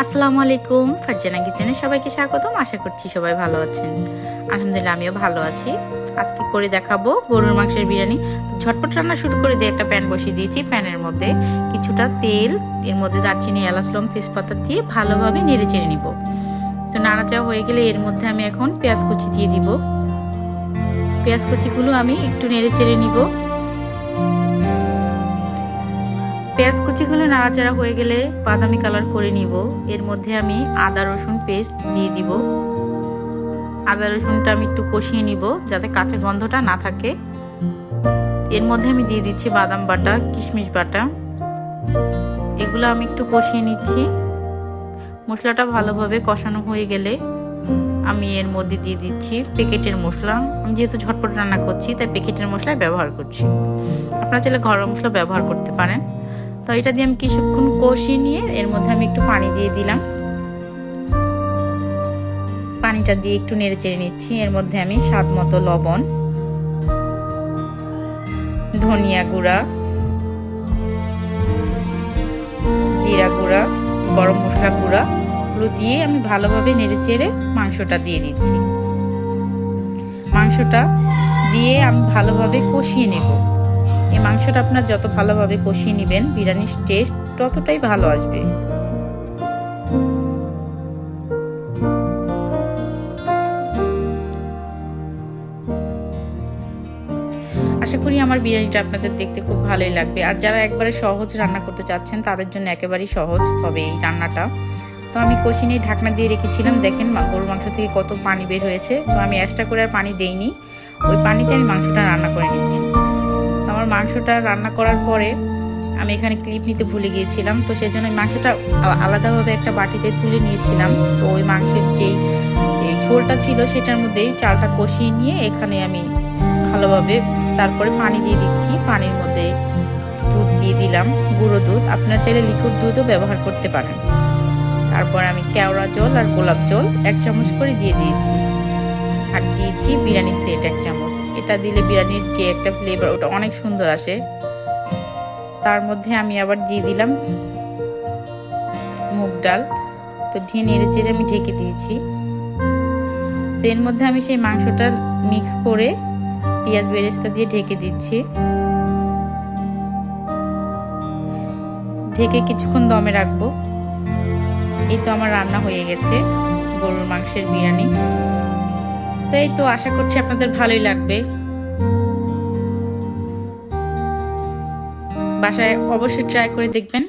আসসালামু আলাইকুম, ফারজানা কিচেনে সবাইকে স্বাগতম। আশা করছি সবাই ভালো আছেন। আলহামদুলিল্লাহ আমিও ভালো আছি। আজকে করে দেখাবো গরুর মাংসের বিরিয়ানি। ঝটপট রান্না শুরু করে দিয়ে একটা প্যান বসিয়ে দিয়েছি। প্যানের মধ্যে কিছুটা তেল, এর মধ্যে দারচিনি, এলাচ, লং, তেজপাতা দিয়ে ভালোভাবে নেড়ে চেড়ে নিব। তো নাড়াচাড়া হয়ে গেলে এর মধ্যে আমি এখন পেঁয়াজ কুচি দিয়ে দিব। পেঁয়াজ কুচিগুলো আমি একটু নেড়ে চেড়ে নিব। পেঁয়াজ কুচিগুলো নাড়াচাড়া হয়ে গেলে বাদামি কালার করে নিব। এর মধ্যে আমি আদা রসুন পেস্ট দিয়ে দিব। আদা রসুনটা আমি একটু কষিয়ে নিব যাতে কাঁচা গন্ধটা না থাকে। এর মধ্যে আমি দিয়ে দিচ্ছি বাদাম বাটা, কিশমিশ বাটা। এগুলো আমি একটু কষিয়ে নিচ্ছি। মশলাটা ভালোভাবে কষানো হয়ে গেলে আমি এর মধ্যে দিয়ে দিচ্ছি প্যাকেটের মশলা। আমি যেহেতু ঝটপট রান্না করছি তাই প্যাকেটের মশলা ব্যবহার করছি। আপনারা চাইলে ঘরোয়া মশলা ব্যবহার করতে পারেন। তো এটা দিয়ে আমি কিছুক্ষণ কষিয়ে নিয়ে এর মধ্যে আমি একটু পানি দিয়ে দিলাম। পানিটা দিয়ে একটু নেড়ে চেড়ে নিচ্ছি। এর মধ্যে আমি স্বাদ মতো লবণ, ধনিয়া গুঁড়া, জিরা গুঁড়া, গরম মশলা গুঁড়া এগুলো দিয়ে আমি ভালোভাবে নেড়ে চেড়ে মাংসটা দিয়ে দিচ্ছি। মাংসটা দিয়ে আমি ভালোভাবে কষিয়ে নেব। এই মাংসটা আপনার যত ভালোভাবে কষিয়ে নেবেন বিরিয়ানির টেস্ট ততটাই ভালো আসবে। আশা করি আমার বিরিয়ানিটা আপনাদের দেখতে খুব ভালোই লাগবে। আর যারা একবারে সহজ রান্না করতে চাচ্ছেন তাদের জন্য একেবারেই সহজ হবে এই রান্নাটা। তো আমি কষিয়ে নিয়ে ঢাকনা দিয়ে রেখেছিলাম। দেখেন গরুর মাংস থেকে কত পানি বের হয়েছে। তো আমি এক্সট্রা করে আর পানি দেইনি, ওই পানিতে আমি মাংসটা রান্না করে নিচ্ছি। তো আমার মাংসটা রান্না করার পরে আমি এখানে ক্লিপ নিতে ভুলে গিয়েছিলাম। তো সেই জন্য মাংসটা আলাদাভাবে একটা বাটিতে তুলে নিয়েছিলাম। তো ওই মাংসের যেই ঝোলটা ছিল সেটার মধ্যেই চালটা কষিয়ে নিয়ে এখানে আমি ভালোভাবে তারপরে পানি দিয়ে দিচ্ছি। পানির মধ্যে দুধ দিয়ে দিলাম, গুঁড়ো দুধ। আপনারা চাইলে লিকুইড দুধও ব্যবহার করতে পারেন। তারপর আমি কেওড়া জল আর গোলাপ জল 1 চামচ করে দিয়ে দিয়েছি। আর দিয়েছি বিরিয়ানি সেট 1 চামচ। এটা দিলে বিরিয়ানির যে একটা ফ্লেভার ওটা অনেক সুন্দর আসে। তার মধ্যে আমি আবার দিয়ে দিলাম মুগ ডাল। তো দিয়ে নেড়ে চেড়ে আমি ঢেকে দিয়েছি। তো এর মধ্যে আমি সেই মাংসটা মিক্স করে পেঁয়াজ বেরেস্তা দিয়ে ঢেকে দিচ্ছি। ঢেকে কিছুক্ষণ দমে রাখবো। এই তো আমার রান্না হয়ে গেছে গরুর মাংসের বিরিয়ানি। তো এই তো আশা করছি আপনাদের ভালোই লাগবে। বাসায় অবশ্যই ট্রাই করে দেখবেন।